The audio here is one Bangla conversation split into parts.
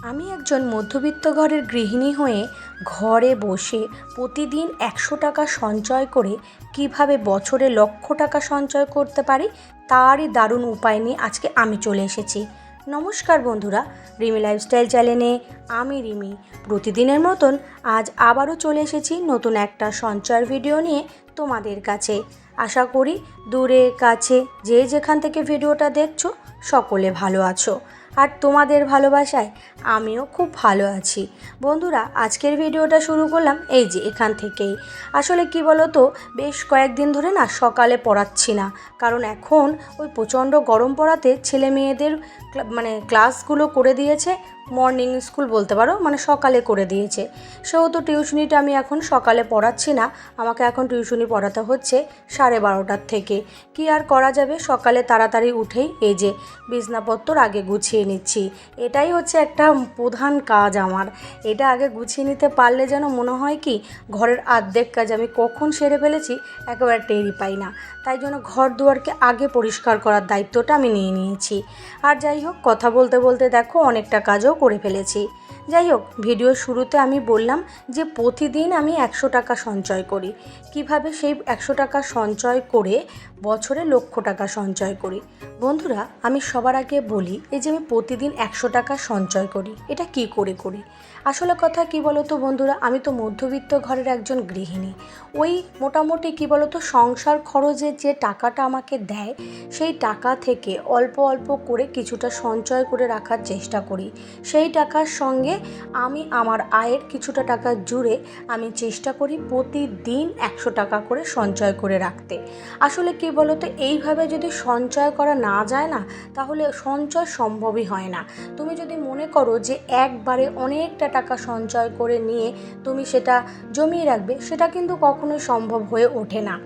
আমি একজন মধ্যবিত্ত ঘরের গৃহিণী হয়ে ঘরে বসে প্রতিদিন ১০০ টাকা সঞ্চয় করে কিভাবে বছরে লক্ষ টাকা সঞ্চয় করতে পারি তারই দারুণ উপায় নিয়ে আজকে আমি চলে এসেছি। নমস্কার বন্ধুরা, রিমি লাইফস্টাইল চ্যানেলে আমি রিমি প্রতিদিনের মতন আজ আবারও চলে এসেছি নতুন একটা সঞ্চয়ের ভিডিও নিয়ে তোমাদের কাছে। আশা করি দূরে কাছে যে যেখান থেকে ভিডিওটা দেখছো সকলে ভালো আছো, আর তোমাদের ভালোবাসায় আমিও খুব ভালো আছি। বন্ধুরা, আজকের ভিডিওটা শুরু করলাম এই যে এখান থেকেই। আসলে কি বলো তো, বেশ কয়েকদিন ধরে না সকালে পড়াচ্ছি না, কারণ এখন ওই প্রচণ্ড গরম পড়াতে ছেলে মেয়েদের ক্লাসগুলো করে দিয়েছে, মর্নিং স্কুল বলতে পারো, সকালে করে দিয়েছে। সেহেতু টিউশনিটা আমি এখন সকালে পড়াচ্ছি না, আমাকে এখন টিউশনি পড়াতে হচ্ছে 12:30টার থেকে। কি আর করা যাবে, সকালে তাড়াতাড়ি উঠেই এই যে বিছনাপত্র আগে গুছিয়ে নিচ্ছি। এটাই হচ্ছে একটা প্রধান কাজ আমার। এটা আগে গুছিয়ে নিতে পারলে যেন মনে হয় কি ঘরের অর্ধেক কাজ আমি কখন সেরে ফেলেছি একেবারে টেরই পাই না। তাই জন্য ঘর দুয়ারকে আগে পরিষ্কার করার দায়িত্বটা আমি নিয়ে নিয়েছি। আর যাই হোক, কথা বলতে বলতে দেখো অনেকটা কাজও করে ফেলেছি। যাই হোক, ভিডিওর শুরুতে আমি বললাম যে প্রতিদিন আমি ১০০ টাকা সঞ্চয় করি। কিভাবে সেই ১০০ টাকা সঞ্চয় করে বছরে লক্ষ টাকা সঞ্চয় করি। বন্ধুরা, আমি সবার আগে বলি, এই যে আমি প্রতিদিন ১০০ টাকা সঞ্চয় করি, এটা কি করে করি। আসলে কথা কি বলো তো বন্ধুরা, আমি তো মধ্যবিত্ত ঘরের একজন গৃহিণী। ওই মোটামুটি কি বলো তো, সংসার খরচের যে টাকাটা আমাকে দেয় সেই টাকা থেকে অল্প অল্প করে কিছুটা সঞ্চয় করে রাখার চেষ্টা করি। সেই টাকার সঙ্গে আমি আমার আয়ের কিছুটা টাকা জুড়ে আমি চেষ্টা করি প্রতিদিন ১০০ টাকা করে সঞ্চয় করে রাখতে। আসলে কি বলো তো, এইভাবে যদি সঞ্চয় করা না যায় না, তাহলে সঞ্চয় সম্ভবই হয় না। তুমি যদি মনে করো যে একবারে অনেকটা টাকা সঞ্চয় করে নিয়ে তুমি সেটা জমিয়ে রাখবে, সেটা কিন্তু কখনোই সম্ভব হয়ে ওঠে না।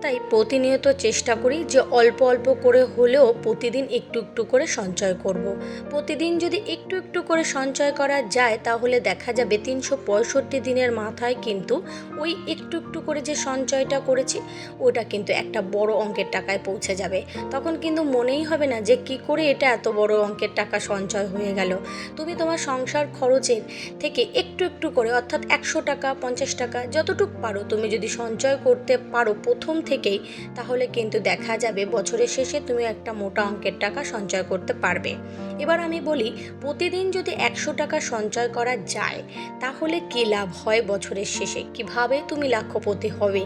তাই প্রতিনিয়ত চেষ্টা করি যে অল্প অল্প করে হলেও প্রতিদিন একটু একটু করে সঞ্চয় করব। প্রতিদিন যদি একটু একটু করে সঞ্চয় করা যায়, তাহলে দেখা যাবে ৩৬৫ দিনের মাথায় কিন্তু ওই একটু একটু করে যে সঞ্চয়টা করেছি ওটা কিন্তু একটা বড় অঙ্কের টাকায় পৌঁছে যাবে। তখন কিন্তু মনেই হবে না যে কি করে এটা এত বড় অঙ্কের টাকা সঞ্চয় হয়ে গেল। তুমি তোমার সংসার খরচের থেকে একটু একটু করে, অর্থাৎ ১০০ টাকা ৫০ টাকা যতটুকু পারো তুমি যদি সঞ্চয় করতে পারো প্রথম থেকেই, তাহলে কিন্তু দেখা যাবে বছরের শেষে তুমি একটা মোটা অঙ্কের টাকা সঞ্চয় করতে পারবে। এবার আমি বলি, প্রতিদিন যদি ১০০ টাকা সঞ্চয় করা যায় তাহলে কী লাভ হয় বছরের শেষে, কিভাবে তুমি লাখপতি হবে।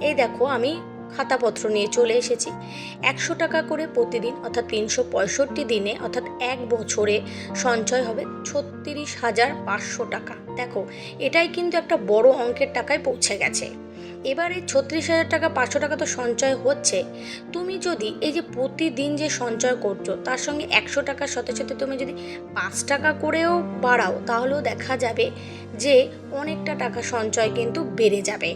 এই দেখো, আমি খাতাপত্র নিয়ে চলে এসেছি। ১০০ টাকা করে প্রতিদিন, অর্থাৎ ৩৬৫ দিনে, অর্থাৎ এক বছরে সঞ্চয় হবে ৩৬,৫০০ টাকা। দেখো, এটাই কিন্তু একটা বড় অঙ্কের টাকায় পৌঁছে গেছে। এবারে ৩৬,৫০০ টাকা তো সঞ্চয় হচ্ছে। তুমি যদি এই যে প্রতিদিন যে সঞ্চয় করছো তার সঙ্গে ১০০ টাকার সাথে সাথে তুমি যদি ৫ টাকা করেও বাড়াও, তাহলেও দেখা যাবে যে অনেকটা টাকা সঞ্চয় কিন্তু বেড়ে যাবে।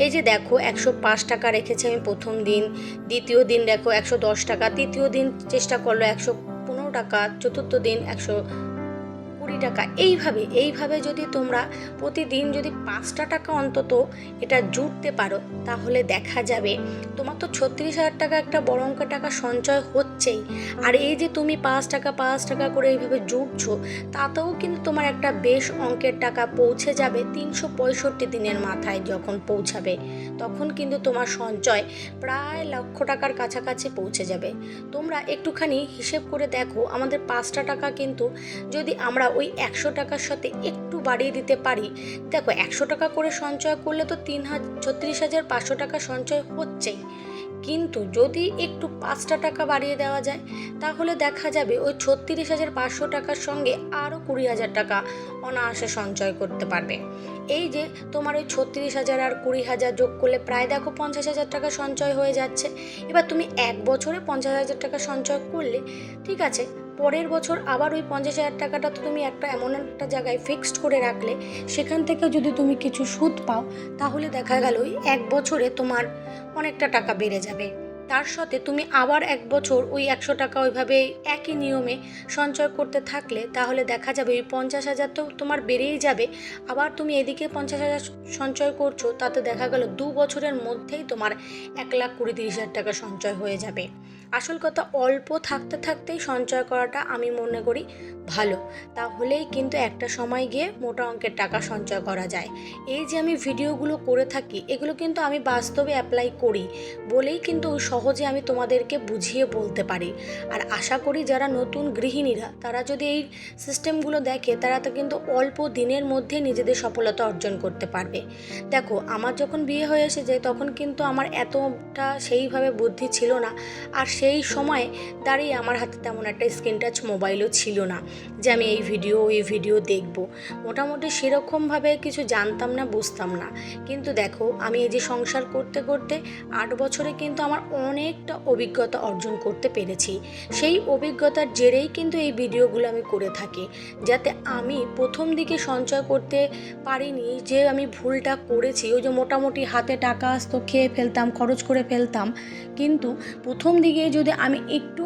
এই যে দেখো, ১০৫ টাকা রেখেছি আমি প্রথম দিন, দ্বিতীয় দিন দেখো ১১০ টাকা, তৃতীয় দিন চেষ্টা করলো ১১৫ টাকা, চতুর্থ দিন ১২০ টাকা। এইভাবে যদি তোমরা প্রতিদিন যদি ৫ টাকা অন্তত এটা জুড়তে পারো, তাহলে দেখা যাবে তোমার তো ৩৬,০০০ টাকা একটা বড় অঙ্কের টাকা সঞ্চয় হচ্ছেই। আর এই যে তুমি ৫ টাকা করে এইভাবে জুড়ছো, তাতেও কিন্তু তোমার একটা বেশ অঙ্কের টাকা পৌঁছে যাবে। ৩৬৫ দিনের মাথায় যখন পৌঁছাবে, তখন কিন্তু তোমার সঞ্চয় প্রায় লক্ষ টাকার কাছাকাছি পৌঁছে যাবে। তোমরা একটুখানি হিসেব করে দেখো, আমাদের ৫ টাকা কিন্তু যদি আমরা ওই ১০০ টাকার সাথে একটু বাড়িয়ে দিতে পারি, দেখো ১০০ টাকা করে সঞ্চয় করলে তো ৩৬,৫০০ টাকা সঞ্চয় হচ্ছেই। কিন্তু যদি একটু ৫ টাকা বাড়িয়ে দেওয়া যায়, তাহলে দেখা যাবে ওই ৩৬,৫০০ টাকার সঙ্গে আরও ২০,০০০ টাকা অনায়াসে সঞ্চয় করতে পারবে। এই যে তোমার ওই ৩৬,০০০ আর ২০,০০০ যোগ করলে প্রায় দেখো ৫০,০০০ টাকা সঞ্চয় হয়ে যাচ্ছে। এবার তুমি এক বছরে ৫০,০০০ টাকা সঞ্চয় করলে, ঠিক আছে, পরের বছর আবার ওই ৫০,০০০ টাকাটা তো তুমি এমন একটা জায়গায় ফিক্সড করে রাখলে, সেখান থেকে যদি তুমি কিছু সুদ পাও, তাহলে দেখা গেল ওই এক বছরে তোমার অনেকটা টাকা বেড়ে যাবে। তার সাথে তুমি আবার এক বছর ওই ১০০ টাকা ওইভাবে একই নিয়মে সঞ্চয় করতে থাকলে, তাহলে দেখা যাবে ওই ৫০,০০০ তো তোমার বেড়েই যাবে। আবার তুমি এদিকে ৫০,০০০ সঞ্চয় করছো, তাতে দেখা গেল ২ বছরের মধ্যেই তোমার ১,২০,৩০,০০০ টাকা সঞ্চয় হয়ে যাবে। আসল কথা অল্প থাকতে থাকতেই সঞ্চয় করাটা আমি মনে করি ভালো, তাহলেই কিন্তু একটা সময় গিয়ে মোটা অঙ্কের টাকা সঞ্চয় করা যায়। এই যে আমি ভিডিওগুলো করে থাকি, এগুলো কিন্তু আমি বাস্তবে অ্যাপ্লাই করি বলেই কিন্তু সহজে আমি তোমাদেরকে বুঝিয়ে বলতে পারি। আর আশা করি যারা নতুন গৃহিণীরা তারা যদি এই সিস্টেমগুলো দেখে, তারা তো কিন্তু অল্প দিনের মধ্যে নিজেদের সফলতা অর্জন করতে পারবে। দেখো, আমার যখন বিয়ে হয়ে এসেছে তখন কিন্তু আমার এতটা সেইভাবে বুদ্ধি ছিল না, আর সেই সময় দাঁড়িয়ে আমার হাতে তেমন একটা স্ক্রিন টাচ মোবাইলও ছিল না যে আমি এই ভিডিও দেখব। মোটামুটি সেরকমভাবে কিছু জানতাম না, বুঝতাম না। কিন্তু দেখো, আমি এই যে সংসার করতে করতে 8 বছরে কিন্তু আমার অনেকটা অভিজ্ঞতা অর্জন করতে পেরেছি। সেই অভিজ্ঞতার জেরেই কিন্তু এই ভিডিওগুলো আমি করে থাকি, যাতে আমি প্রথম দিকে সঞ্চয় করতে পারিনি, যে আমি ভুলটা করেছি। ওই যে মোটামুটি হাতে টাকা আসতো, খেয়ে ফেলতাম, খরচ করে ফেলতাম। কিন্তু প্রথম দিকে যদি আমি একটু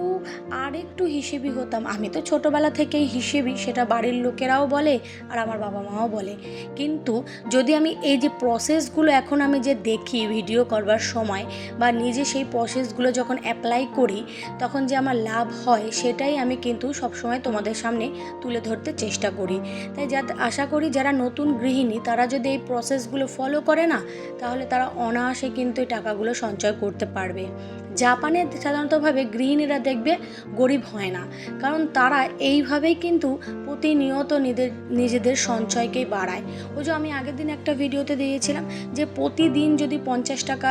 হিসেবি হতাম, আমি তো ছোটোবেলা থেকেই হিসেবি, সেটা বাড়ির লোকেরাও বলে আর আমার বাবা মাও বলে। কিন্তু যদি আমি এই যে প্রসেসগুলো এখন আমি যে দেখি ভিডিও করবার সময়, বা নিজে সেই প্রসেসগুলো যখন অ্যাপ্লাই করি, তখন যে আমার লাভ হয়, সেটাই আমি কিন্তু সবসময় তোমাদের সামনে তুলে ধরতে চেষ্টা করি। তাই আশা করি যারা নতুন গৃহিণী তারা যদি এই প্রসেসগুলো ফলো করে না, তাহলে তারা অনায়াসে কিন্তু এই টাকাগুলো সঞ্চয় করতে পারবে। জাপানে সাধারণতভাবে গৃহিণীরা দেখবে গরিব হয় না, কারণ তারা এইভাবেই কিন্তু প্রতিনিয়ত নিজেদের সঞ্চয়কেই বাড়ায়। ওই যে আমি আগের দিন একটা ভিডিওতে দিয়েছিলাম যে প্রতিদিন যদি 50 টাকা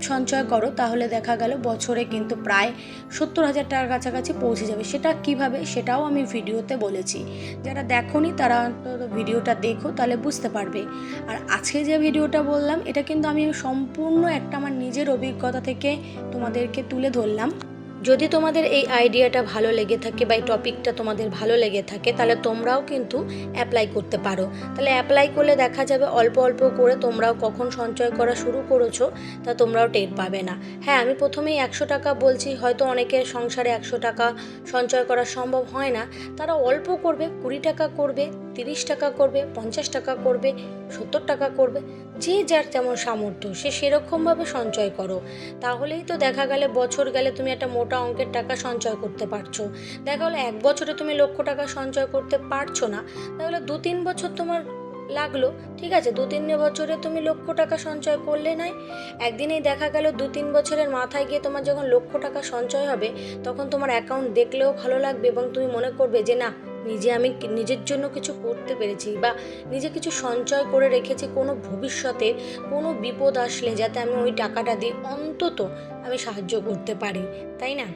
সঞ্চয় করো, তাহলে দেখা গেল বছরে কিন্তু প্রায় 70,000 টাকার কাছাকাছি পৌঁছে যাবে। সেটা কিভাবে, সেটাও আমি ভিডিওতে বলেছি। যারা দেখোনি তারা অন্তত ভিডিওটা দেখো, তাহলে বুঝতে পারবে। আর আজকে যে ভিডিওটা বললাম, এটা কিন্তু আমি সম্পূর্ণ একটা আমার নিজের অভিজ্ঞতা থেকে তোমাদেরকে তুলে ধরলাম। যদি তোমাদের এই আইডিয়াটা ভালো লেগে থাকে বা এই টপিকটা তোমাদের ভালো লেগে থাকে, তাহলে তোমরাও কিন্তু অ্যাপ্লাই করতে পারো। তাহলে অ্যাপ্লাই করলে দেখা যাবে অল্প অল্প করে তোমরাও কখন সঞ্চয় করা শুরু করেছো তা তোমরাও টের পাবে না। হ্যাঁ, আমি প্রথমেই 100 টাকা বলছি, হয়তো অনেকের সংসারে 100 টাকা সঞ্চয় করা সম্ভব হয় না। তারা অল্প করবে, 20 টাকা করবে, 30 টাকা করবে, 50 টাকা করবে, 70 টাকা করবে। যে যার যেমন সামর্থ্য সে সেরকমভাবে সঞ্চয় করো। তাহলেই তো দেখা গেলে বছর গেলে তুমি একটা মোটা অঙ্কের টাকা সঞ্চয় করতে পারছো। দেখা গেলো 1 বছরে তুমি 1,00,000 টাকা সঞ্চয় করতে পারছো না, তাহলে 2-3 বছর তোমার লাগলো, ঠিক আছে, 2-3 বছরে তুমি 1,00,000 টাকা সঞ্চয় করলে নয়। একদিনেই দেখা গেল 2-3 বছরের মাথায় গিয়ে তোমার যখন 1,00,000 টাকা সঞ্চয় হবে, তখন তোমার অ্যাকাউন্ট দেখলেও ভালো লাগবে এবং তুমি মনে করবে যে না, আমি নিজের জন্য কিছু করতে পেরেছি, বা নিজে কিছু সঞ্চয় করে রেখেছি কোনো ভবিষ্যতে কোনো বিপদ আসলে যাতে আমি ওই টাকাটা দিয়ে অন্তত আমি সাহায্য করতে পারি, তাই না?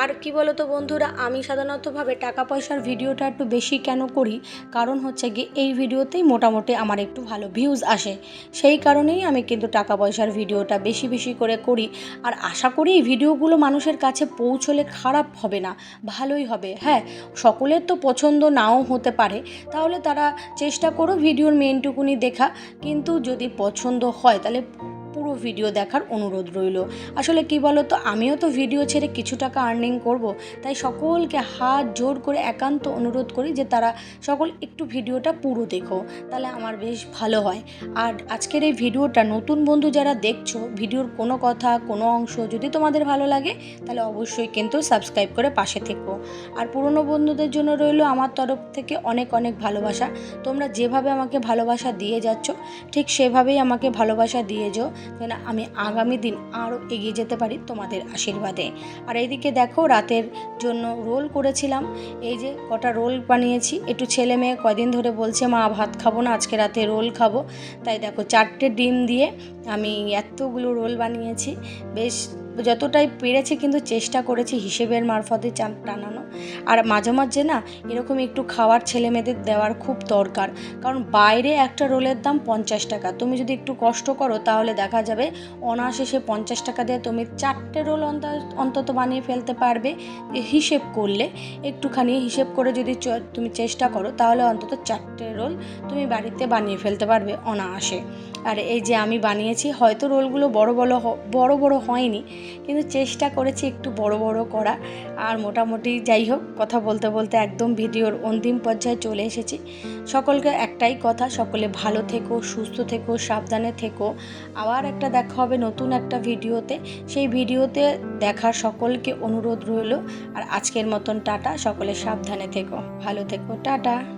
আর কি বলো তো বন্ধুরা, আমি সাধারণতভাবে টাকা পয়সার ভিডিওটা একটু বেশি কেন করি, কারণ হচ্ছে গিয়ে এই ভিডিওতেই মোটামুটি আমার একটু ভালো ভিউজ আসে। সেই কারণেই আমি কিন্তু টাকা পয়সার ভিডিওটা বেশি বেশি করে করি। আর আশা করি এই ভিডিওগুলো মানুষের কাছে পৌঁছলে খারাপ হবে না, ভালোই হবে। হ্যাঁ, সকলের তো পছন্দ নাও হতে পারে, তাহলে তারা চেষ্টা করো ভিডিওর মেনটুকুনি দেখা, কিন্তু যদি পছন্দ হয় তাহলে পুরো ভিডিও দেখার অনুরোধ রইল। আসলে কি বলো তো, আমিও তো ভিডিও ছেড়ে কিছু টাকা আর্নিং করব, তাই সকলকে হাত জোর করে একান্ত অনুরোধ করি যে তারা সকল একটু ভিডিওটা পুরো দেখো, তাহলে আমার বেশ ভালো হয়। আর আজকের এই ভিডিওটা নতুন বন্ধু যারা দেখছো, ভিডিওর কোনো কথা কোনো অংশ যদি তোমাদের ভালো লাগে, তাহলে অবশ্যই কিন্তু সাবস্ক্রাইব করে পাশে থেকো। আর পুরনো বন্ধুদের জন্য রইল আমার তরফ থেকে অনেক অনেক ভালোবাসা। তোমরা যেভাবে আমাকে ভালোবাসা দিয়ে যাচ্ছ, ঠিক সেভাবেই আমাকে ভালোবাসা দিয়ে যাও, যেন আমি আগামী দিন আরও এগিয়ে যেতে পারি তোমাদের আশীর্বাদে। আর এইদিকে দেখো, রাতের জন্য রোল করেছিলাম, এই যে কটা রোল বানিয়েছি। একটু ছেলে মেয়ে কয়দিন ধরে বলছে মা ভাত খাবো না, আজকে রাতে রোল খাবো। তাই দেখো 4টে ডিম দিয়ে আমি এতগুলো রোল বানিয়েছি। বেশ যতটাই পেরেছি কিন্তু চেষ্টা করেছি হিসেবের মারফতে টানানো। আর মাঝে মাঝে না এরকম একটু খাওয়ার ছেলে মেয়েদের দেওয়ার খুব দরকার, কারণ বাইরে একটা রোলের দাম 50 টাকা। তুমি যদি একটু কষ্ট করো তাহলে দেখা যাবে অনায়াসে সে 50 টাকা দিয়ে তুমি 4টে রোল অন্তত বানিয়ে ফেলতে পারবে। হিসেব করলে একটুখানি হিসেব করে যদি তুমি চেষ্টা করো, তাহলে অন্তত 4টে রোল তুমি বাড়িতে বানিয়ে ফেলতে পারবে অনায়াসে। আর এই যে আমি বানিয়েছি, হয়তো রোলগুলো বড় বড় হয়নি, কিন্তু চেষ্টা করেছি একটু বড় বড় করা। আর মোটামুটি যাই হোক, কথা বলতে বলতে একদম ভিডিওর অন্তিম পর্যায়ে চলে এসেছি। সকলকে একটাই কথা, সকলে ভালো থেকো, সুস্থ থেকো, সাবধানে থেকো। আবার একটা দেখা হবে নতুন একটা ভিডিওতে। সেই ভিডিওতে দেখার সকলকে অনুরোধ রইল। আর আজকের মতন টাটা, সকলে সাবধানে থেকো, ভালো থেকো, টাটা।